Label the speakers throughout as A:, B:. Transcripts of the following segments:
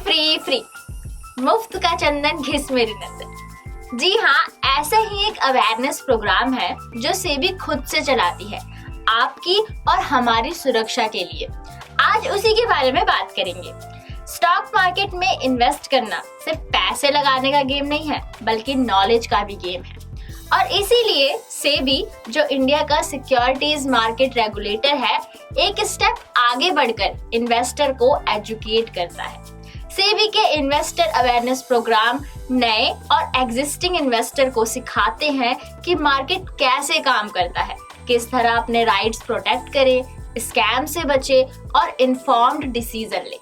A: Free free, मुफ्त का चंदन घिस मेरी नजर। जी हाँ, ऐसा ही एक अवेयरनेस प्रोग्राम है जो सेबी खुद से चलाती है, आपकी और हमारी सुरक्षा के लिए। आज उसी के बारे में बात करेंगे। स्टॉक मार्केट में इन्वेस्ट करना सिर्फ पैसे लगाने का गेम नहीं है, बल्कि नॉलेज का भी गेम है। और इसीलिए सेबी, जो इंडिया का सिक्योरिटीज मार्केट रेगुलेटर है, एक स्टेप आगे बढ़कर इन्वेस्टर को एजुकेट करता है। सेबी के इन्वेस्टर अवेयरनेस प्रोग्राम नए और एग्जिस्टिंग इन्वेस्टर को सिखाते हैं कि मार्केट कैसे काम करता है, किस तरह अपने राइट्स प्रोटेक्ट करें, स्कैम से बचे और इन्फॉर्म्ड डिसीजन ले।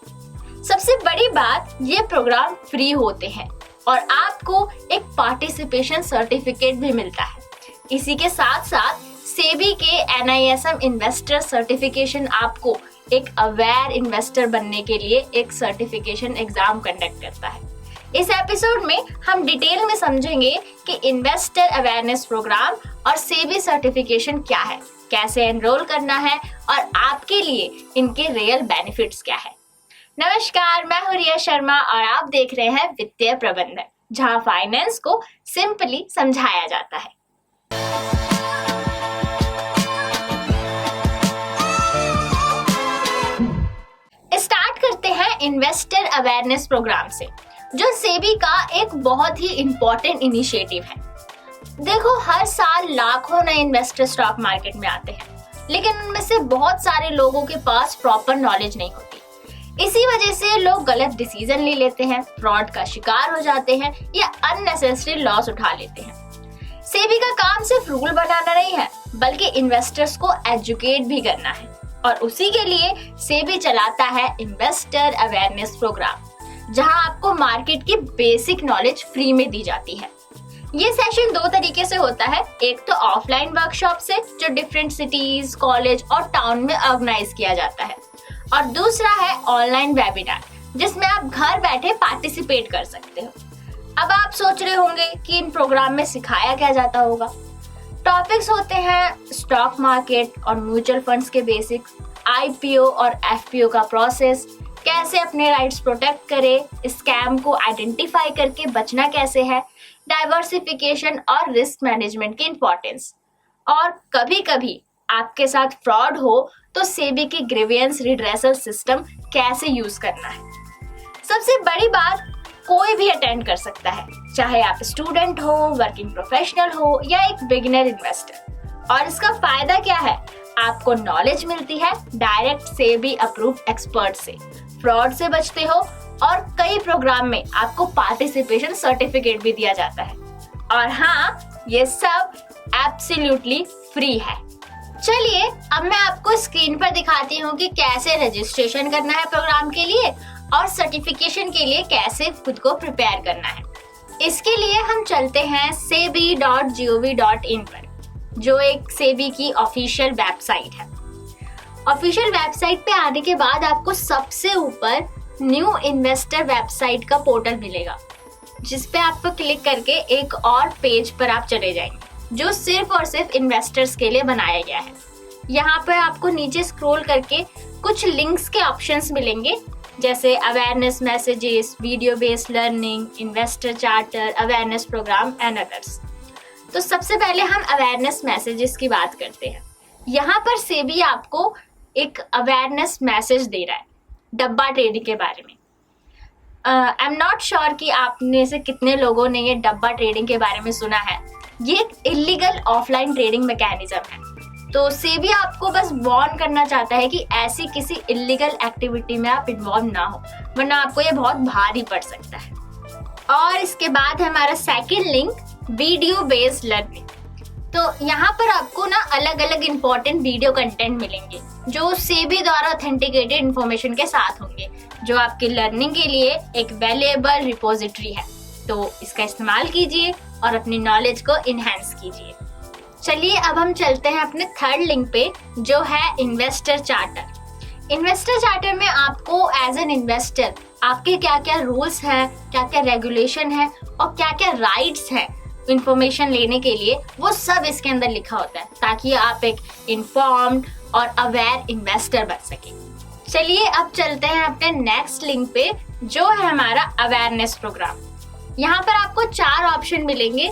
A: सबसे बड़ी बात, ये प्रोग्राम फ्री होते हैं और आपको एक पार्टिसिपेशन सर्टिफिकेट भी मिलता है। इसी के साथ साथ सेबी के NISM इन्वेस्टर सर्टिफिकेशन आपको एक अवेयर इन्वेस्टर बनने के लिए एक सर्टिफिकेशन एग्जाम कंडक्ट करता है। इस एपिसोड में हम डिटेल में समझेंगे कि इन्वेस्टर अवेयरनेस प्रोग्राम और सेबी सर्टिफिकेशन क्या है, कैसे एनरोल करना है और आपके लिए इनके रियल बेनिफिट्स क्या है। नमस्कार, मैं हूं रिया शर्मा और आप देख रहे हैं वित्तीय प्रबंधन, जहां फाइनेंस को सिंपली समझाया जाता है। स्टार्ट करते हैं इन्वेस्टर अवेयरनेस प्रोग्राम से, जो सेबी का एक बहुत ही इम्पोर्टेंट इनिशिएटिव है। देखो, हर साल लाखों नए इन्वेस्टर स्टॉक मार्केट में आते हैं, लेकिन उनमें से बहुत सारे लोगों के पास प्रॉपर नॉलेज नहीं होती। इसी वजह से लोग गलत डिसीजन ले लेते हैं, फ्रॉड का शिकार हो जाते हैं या अननेसेसरी लॉस उठा लेते हैं। सेबी का काम सिर्फ रूल बनाना नहीं है, बल्कि इन्वेस्टर्स को एजुकेट भी करना है, और उसी के लिए सेबी चलाता है इन्वेस्टर अवेयरनेस प्रोग्राम, जहां आपको मार्केट की बेसिक नॉलेज फ्री में दी जाती है। ये सेशन दो तरीके से होता है, एक तो ऑफलाइन वर्कशॉप से, जो डिफरेंट सिटीज, कॉलेज और टाउन में ऑर्गेनाइज किया जाता है, और दूसरा है ऑनलाइन वेबिनार, जिसमें आप घर बैठे पार्टिसिपेट कर सकते हो। अब आप सोच रहे होंगे कि इन प्रोग्राम में सिखाया क्या जाता होगा। टॉपिक्स होते हैं स्टॉक मार्केट और म्यूचुअल फंड्स के बेसिक्स, IPO और FPO का प्रोसेस, कैसे अपने राइट्स प्रोटेक्ट करें, स्कैम को आइडेंटिफाई करके बचना कैसे है, डाइवर्सिफिकेशन और रिस्क मैनेजमेंट की इंपॉर्टेंस, और कभी कभी आपके साथ फ्रॉड हो तो सेबी की ग्रीवियंस रिड्रेसल सिस्टम कैसे यूज करना है। सबसे बड़ी बात, कोई भी अटेंड कर सकता है, चाहे आप स्टूडेंट हो, वर्किंग प्रोफेशनल हो या एक बिगिनर इन्वेस्टर। और इसका फायदा क्या है? आपको नॉलेज मिलती है डायरेक्ट सेबी अप्रूव्ड एक्सपर्ट से, फ्रॉड से बचते हो, और कई प्रोग्राम में आपको पार्टिसिपेशन सर्टिफिकेट भी दिया जाता है। और हाँ, ये सब एब्सोल्युटली फ्री है। चलिए, अब मैं आपको स्क्रीन पर दिखाती हूँ कि कैसे रजिस्ट्रेशन करना है प्रोग्राम के लिए और सर्टिफिकेशन के लिए कैसे खुद को प्रिपेयर करना है। इसके लिए हम चलते हैं sebi.gov.in पर, जो एक सेबी की ऑफिशियल वेबसाइट है। ऑफिशियल वेबसाइट पे आने के बाद आपको सबसे ऊपर न्यू इन्वेस्टर वेबसाइट का पोर्टल मिलेगा, जिस पे आपको क्लिक करके एक और पेज पर आप चले जाएंगे, जो सिर्फ और सिर्फ इन्वेस्टर्स के लिए बनाया गया है। यहाँ पर आपको नीचे स्क्रॉल करके कुछ लिंक्स के ऑप्शंस मिलेंगे, जैसे awareness messages, video based learning, investor charter, awareness program and others. तो सबसे पहले हम अवेयरनेस मैसेजेस की बात करते हैं। यहाँ पर सेबी आपको एक अवेयरनेस मैसेज दे रहा है डब्बा ट्रेडिंग के बारे में। आई एम नॉट श्योर कि आप में से कितने लोगों ने ये डब्बा ट्रेडिंग के बारे में सुना है। ये एक इलीगल ऑफलाइन ट्रेडिंग मैकेनिज्म है। तो सेबी आपको बस वार्न करना चाहता है कि ऐसी किसी इलीगल एक्टिविटी में आप इन्वॉल्व ना हो, वरना आपको ये बहुत भारी पड़ सकता है। और इसके बाद हमारा second link, video based learning. तो यहाँ पर आपको ना अलग अलग इंपॉर्टेंट वीडियो कंटेंट मिलेंगे, जो सेबी द्वारा ऑथेंटिकेटेड इंफॉर्मेशन के साथ होंगे, जो आपकी लर्निंग के लिए एक वैल्यूएबल रिपोजिटरी है। तो इसका इस्तेमाल कीजिए और अपनी नॉलेज को इनहेंस कीजिए। चलिए, अब हम चलते हैं अपने थर्ड लिंक पे, जो है इन्वेस्टर चार्टर। इन्वेस्टर चार्टर में आपको एज एन इन्वेस्टर आपके क्या क्या रूल्स हैं, क्या क्या रेगुलेशन है और क्या क्या राइट्स हैं इंफॉर्मेशन लेने के लिए, वो सब इसके अंदर लिखा होता है, ताकि आप एक इन्फॉर्म्ड और अवेयर इन्वेस्टर बन सके। चलिए अब चलते हैं अपने नेक्स्ट लिंक पे, जो है हमारा अवेयरनेस प्रोग्राम। यहाँ पर आपको 4 ऑप्शन मिलेंगे,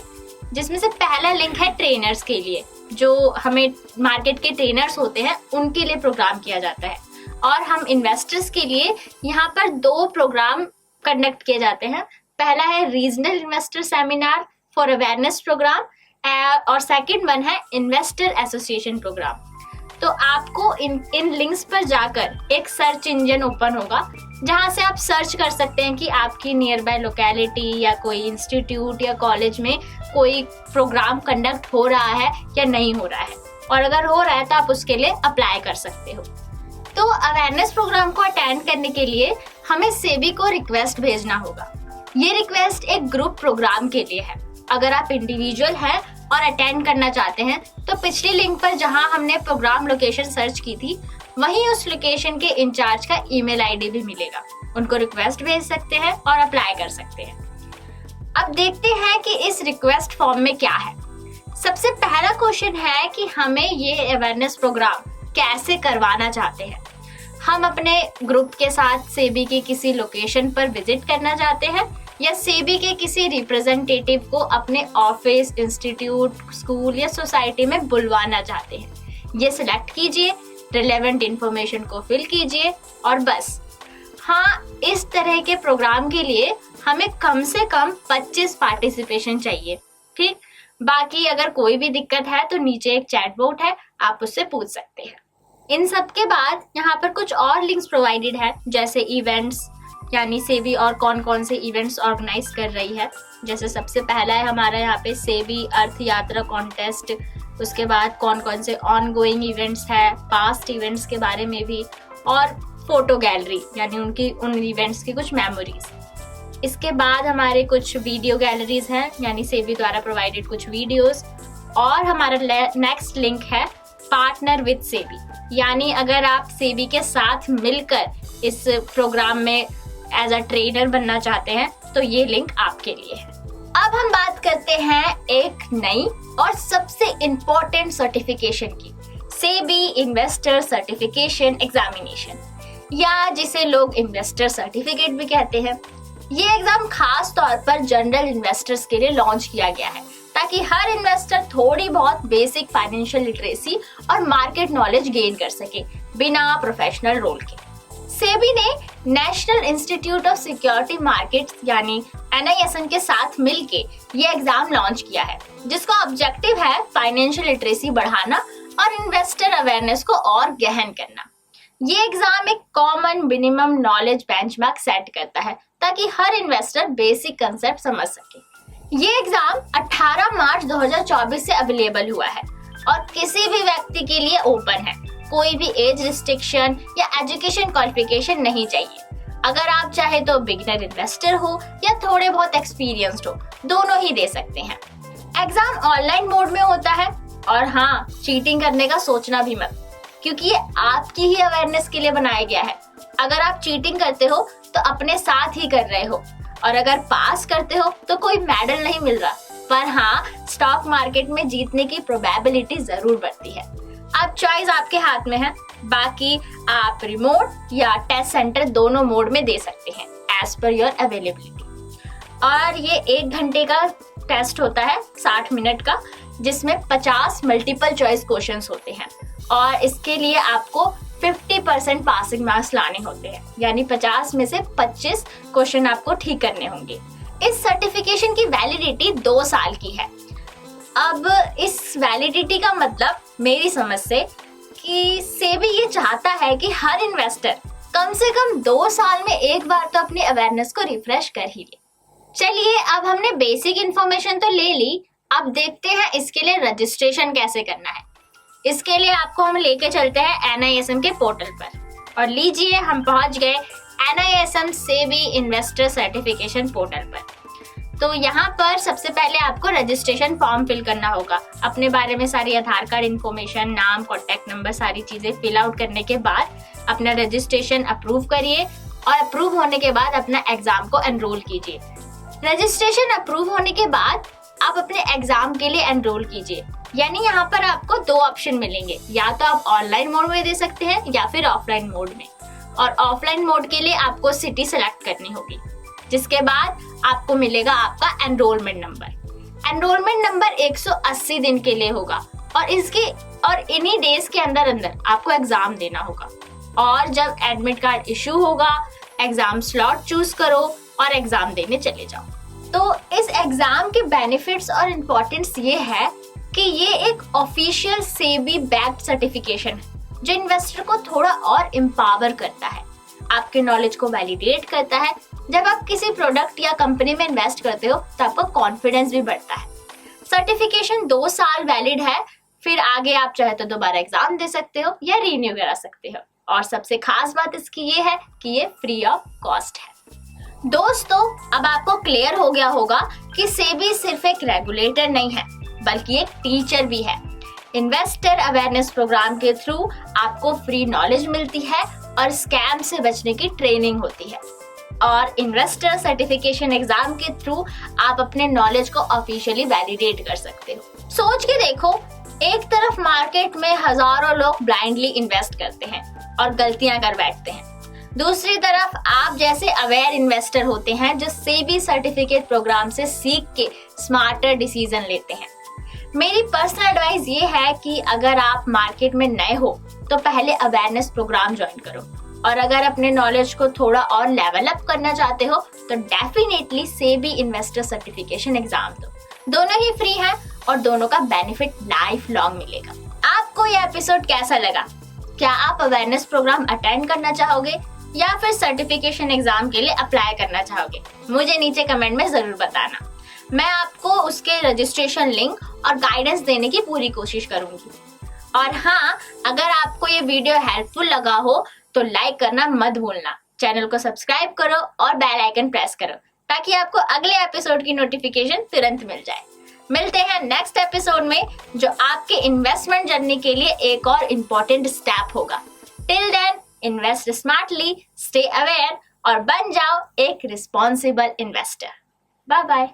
A: जिसमें से पहला लिंक है ट्रेनर्स के लिए, जो हमें मार्केट के ट्रेनर्स होते हैं उनके लिए प्रोग्राम किया जाता है। और हम इन्वेस्टर्स के लिए यहाँ पर 2 प्रोग्राम कंडक्ट किए जाते हैं। पहला है regional investor seminar for awareness program और सेकंड वन है इन्वेस्टर एसोसिएशन प्रोग्राम। तो आपको इन लिंक्स पर जाकर एक सर्च इंजन ओपन होगा, जहां से आप सर्च कर सकते हैं कि आपकी नियर बाय लोकेलिटी या कोई इंस्टीट्यूट या कॉलेज में कोई प्रोग्राम कंडक्ट हो रहा है या नहीं हो रहा है, और अगर हो रहा है तो आप उसके लिए अप्लाई कर सकते हो। तो अवेयरनेस प्रोग्राम को अटेंड करने के लिए हमें सेबी को रिक्वेस्ट भेजना होगा। ये रिक्वेस्ट एक ग्रुप प्रोग्राम के लिए है। अगर आप इंडिविजुअल हैं और अटेंड करना चाहते हैं तो पिछली लिंक पर जहां हमने प्रोग्राम लोकेशन सर्च की थी, वहीं उस लोकेशन के इंचार्ज का ईमेल आईडी भी मिलेगा। उनको रिक्वेस्ट भेज सकते हैं और अप्लाई कर सकते हैं। अब देखते हैं कि इस रिक्वेस्ट फॉर्म में क्या है। सबसे पहला क्वेश्चन है कि हमें ये अवेयरनेस प्रोग्राम कैसे करवाना चाहते हैं। हम अपने ग्रुप के साथ सेबी की किसी लोकेशन पर विजिट करना चाहते हैं या सेबी के किसी रिप्रेजेंटेटिव को अपने ऑफिस, इंस्टीट्यूट, स्कूल या सोसाइटी में बुलवाना चाहते हैं। ये सिलेक्ट कीजिए, रिलेवेंट इंफॉर्मेशन को फिल कीजिए और बस। हाँ, इस तरह के प्रोग्राम के लिए हमें कम से कम 25 पार्टिसिपेशन चाहिए। ठीक, बाकी अगर कोई भी दिक्कत है तो नीचे एक चैटबॉट है, आप उससे पूछ सकते हैं। इन सब के बाद यहाँ पर कुछ और लिंक्स प्रोवाइडेड है, जैसे इवेंट्स, यानी सेबी और कौन कौन से इवेंट्स ऑर्गेनाइज कर रही है। जैसे सबसे पहला है हमारा यहाँ पे सेबी अर्थ यात्रा कॉन्टेस्ट। उसके बाद कौन कौन से ऑन गोइंग इवेंट्स है, पास्ट इवेंट्स के बारे में भी, और फोटो गैलरी यानी उन इवेंट्स की कुछ मेमोरीज। इसके बाद हमारे कुछ वीडियो गैलरीज हैं, यानी सेबी द्वारा प्रोवाइडेड कुछ वीडियोस। और हमारा नेक्स्ट लिंक है पार्टनर विद सेबी, यानी अगर आप सेबी के साथ मिलकर इस प्रोग्राम में एज अ ट्रेनर बनना चाहते हैं तो ये लिंक आपके लिए है। अब हम बात करते हैं एक नई और सबसे इम्पोर्टेंट सर्टिफिकेशन की, सेबी इन्वेस्टर सर्टिफिकेशन एग्जामिनेशन, या जिसे लोग इन्वेस्टर सर्टिफिकेट भी कहते हैं। ये एग्जाम खास तौर पर जनरल इन्वेस्टर्स के लिए लॉन्च किया गया है, ताकि हर इन्वेस्टर थोड़ी बहुत बेसिक फाइनेंशियल लिटरेसी और मार्केट नॉलेज गेन कर सके बिना प्रोफेशनल रोल के। सेबी ने national institute of security markets यानी NISM के साथ मिलके ये एग्जाम लॉन्च किया है, जिसका ऑब्जेक्टिव है फाइनेंशियल लिटरेसी बढ़ाना और इन्वेस्टर अवेयरनेस को और गहन करना। ये एग्जाम एक common minimum knowledge benchmark set करता है, ताकि हर इन्वेस्टर बेसिक कंसेप्ट समझ सके। ये एग्जाम 18 मार्च 2024 से अवेलेबल हुआ है और किसी भी व्यक्ति के लिए ओपन है। कोई भी एज रिस्ट्रिक्शन या एजुकेशन क्वालिफिकेशन नहीं चाहिए। अगर आप चाहे तो बिगिनर इन्वेस्टर हो या थोड़े बहुत एक्सपीरियंस्ड हो, दोनों ही दे सकते हैं। एग्जाम ऑनलाइन मोड में होता है और हाँ, चीटिंग करने का सोचना भी मत, क्योंकि ये आपकी ही अवेयरनेस के लिए बनाया गया है। अगर आप चीटिंग करते हो तो अपने साथ ही कर रहे हो, और अगर पास करते हो तो कोई मेडल नहीं मिल रहा, पर हाँ, स्टॉक मार्केट में जीतने की प्रोबेबिलिटी जरूर बढ़ती है। अब चॉइस आपके हाथ में है, बाकी आप रिमोट या टेस्ट सेंटर दोनों मोड में दे सकते हैं एज पर योर अवेलेबिलिटी। और ये 1 घंटे का टेस्ट होता है, 60 मिनट का, जिसमें 50 मल्टीपल चॉइस क्वेश्चंस होते हैं और इसके लिए आपको 50% पासिंग मार्क्स लाने होते हैं, यानी 50 में से 25 क्वेश्चन आपको ठीक करने होंगे। इस सर्टिफिकेशन की वैलिडिटी 2 साल की है। अब इस वैलिडिटी का मतलब मेरी समझ से कि सेबी ये चाहता है कि हर इन्वेस्टर कम से कम 2 साल में एक बार तो अपनी अवेयरनेस को रिफ्रेश कर ही ले। चलिए, अब हमने बेसिक इन्फॉर्मेशन तो ले ली, अब देखते हैं इसके लिए रजिस्ट्रेशन कैसे करना है। इसके लिए आपको हम लेके चलते हैं NISM के पोर्टल पर, और लीजिए हम पहुंच गए NISM SEBI investor certification portal पर। तो यहाँ पर सबसे पहले आपको रजिस्ट्रेशन फॉर्म फिल करना होगा। अपने बारे में सारी आधार कार्ड इन्फॉर्मेशन, नाम, कॉन्टैक्ट नंबर, सारी चीजें फिल आउट करने के बाद अपना रजिस्ट्रेशन अप्रूव करिए, और अप्रूव होने के बाद अपना एग्जाम को एनरोल कीजिए। रजिस्ट्रेशन अप्रूव होने के बाद आप अपने एग्जाम के लिए एनरोल कीजिए। यानी यहाँ पर आपको 2 ऑप्शन मिलेंगे, या तो आप ऑनलाइन मोड में दे सकते हैं या फिर ऑफलाइन मोड में। और ऑफलाइन मोड के लिए आपको सिटी सेलेक्ट करनी होगी, जिसके बाद आपको मिलेगा आपका एनरोलमेंट नंबर। एनरोलमेंट नंबर 180 दिन के लिए होगा और इन्हीं डेज के अंदर अंदर आपको एग्जाम देना होगा। और जब एडमिट कार्ड इशू होगा, एग्जाम स्लॉट चूज करो और एग्जाम देने चले जाओ। तो इस एग्जाम के बेनिफिट्स और इम्पोर्टेंस ये है कि ये एक ऑफिशियल सेबी बैक्ड सर्टिफिकेशन है जो इन्वेस्टर को थोड़ा और एम्पावर करता है, आपके नॉलेज को वैलिडेट करता है। जब आप किसी प्रोडक्ट या कंपनी में इन्वेस्ट करते हो तो आपका कॉन्फिडेंस भी बढ़ता है। सर्टिफिकेशन 2 साल वैलिड है, फिर आगे आप चाहे तो दोबारा एग्जाम दे सकते हो या रीन्यू करा सकते हो। और सबसे खास बात इसकी ये है कि ये फ्री ऑफ कॉस्ट है। दोस्तों, अब आपको क्लियर हो गया होगा कि सेबी सिर्फ एक रेगुलेटर नहीं है बल्कि एक टीचर भी है। इन्वेस्टर अवेयरनेस प्रोग्राम के थ्रू आपको फ्री नॉलेज मिलती है और स्कैम से बचने की ट्रेनिंग होती है। और इन्वेस्टर सर्टिफिकेशन एग्जाम के थ्रू आप अपने नॉलेज को ऑफिशियली वैलिडेट कर सकते हो। सोच के देखो, एक तरफ मार्केट में हजारों लोग ब्लाइंडली इन्वेस्ट करते हैं और गलतियां कर बैठते हैं, दूसरी तरफ आप जैसे अवेयर इन्वेस्टर होते हैं जो सेबी सर्टिफिकेट प्रोग्राम से सीख के स्मार्टर डिसीजन लेते हैं। मेरी पर्सनल एडवाइस ये है कि अगर आप मार्केट में नए हो तो पहले अवेयरनेस प्रोग्राम ज्वाइन करो, और अगर अपने नॉलेज को थोड़ा और लेवल अप करना चाहते हो तो definitely SEBI investor certification exam दो। दोनों ही फ्री हैं और दोनों का बेनिफिट लाइफ लॉन्ग मिलेगा। आपको यह एपिसोड कैसा लगा? क्या आप अवेयरनेस प्रोग्राम अटेंड करना चाहोगे या फिर सर्टिफिकेशन एग्जाम के लिए अप्लाई करना चाहोगे? मुझे नीचे कमेंट में जरूर बताना। मैं आपको उसके रजिस्ट्रेशन लिंक और गाइडेंस देने की पूरी कोशिश करूंगी। और हाँ, अगर आपको ये वीडियो हेल्पफुल लगा हो तो लाइक करना मत भूलना, चैनल को सब्सक्राइब करो और बेल आइकन प्रेस करो ताकि आपको अगले एपिसोड की नोटिफिकेशन तुरंत मिल जाए। मिलते हैं नेक्स्ट एपिसोड में जो आपके इन्वेस्टमेंट जर्नी के लिए एक और इम्पोर्टेंट स्टेप होगा। Till then, invest smartly, stay aware और बन जाओ एक रिस्पॉन्सिबल इन्वेस्टर। Bye bye.